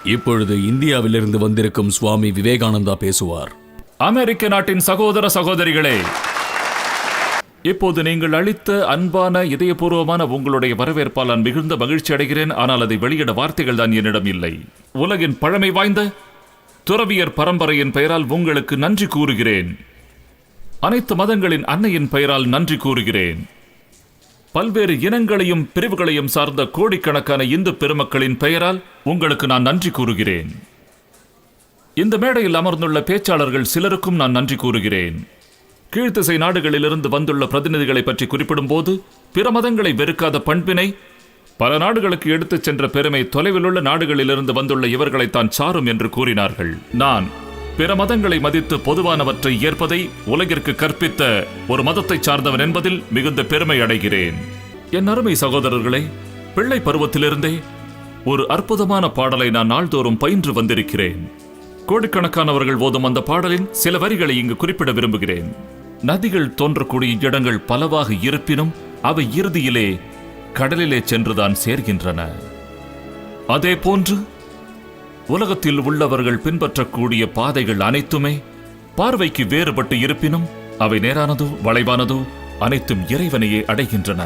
இப்பொழுது இந்தியாவிலிருந்து வந்திருக்கும் சுவாமி விவேகானந்தா பேசுவார். அமெரிக்க நாட்டின் சகோதர சகோதரிகளே, இப்போது நீங்கள் அளித்த அன்பான இதயபூர்வமான உங்களுடைய வரவேற்பால் நான் மிகுந்த மகிழ்ச்சி அடைகிறேன். ஆனால் அதை வெளியிட வார்த்தைகள் தான் என்னிடம் இல்லை. உலகின் பழமை வாய்ந்த துறவியர் பரம்பரையின் பெயரால் உங்களுக்கு நன்றி கூறுகிறேன். அனைத்து மதங்களின் அன்னையின் பெயரால் நன்றி கூறுகிறேன். பல்வேறு இனங்களையும் பிரிவுகளையும் சார்ந்த கோடிக்கணக்கான இந்து பெருமக்களின் பெயரால் உங்களுக்கு நான் நன்றி கூறுகிறேன். இந்த மேடையில் அமர்ந்துள்ள பேச்சாளர்கள் சிலருக்கும் நான் நன்றி கூறுகிறேன். கீழ்த்திசை நாடுகளிலிருந்து வந்துள்ள பிரதிநிதிகளை பற்றி குறிப்பிடும் போது பிற மதங்களை வெறுக்காத பண்பினை பல நாடுகளுக்கு எடுத்துச் சென்ற பெருமை தொலைவில் உள்ள நாடுகளிலிருந்து வந்துள்ள இவர்களைத்தான் சாரும் என்று கூறினார்கள். நான் பிற மதங்களை மதித்து பொதுவானவற்றை ஏற்பதை உலகிற்கு கற்பித்த ஒரு மதத்தை சார்ந்தவன் என்பதில் மிகுந்த பெருமை அடைகிறேன். என் அருமை சகோதரர்களே, பிள்ளை பருவத்திலிருந்தே ஒரு அற்புதமான பாடலை நான் நாள்தோறும் பயின்று வந்திருக்கிறேன். கோடிக்கணக்கானவர்கள் ஓதும் அந்த பாடலின் சில வரிகளை இங்கு குறிப்பிட விரும்புகிறேன். நதிகள் தோன்றக்கூடிய இடங்கள் பலவாக இருப்பினும் அவை இறுதியிலே கடலிலே சென்றுதான் சேர்கின்றன. அதே போன்று உலகத்தில் உள்ளவர்கள் பின்பற்றக்கூடிய பாதைகள் அனைத்துமே பார்வைக்கு வேறுபட்டு இருப்பினும் அவை நேரானதோ வளைவானதோ அனைத்தும் இறைவனையே அடைகின்றன.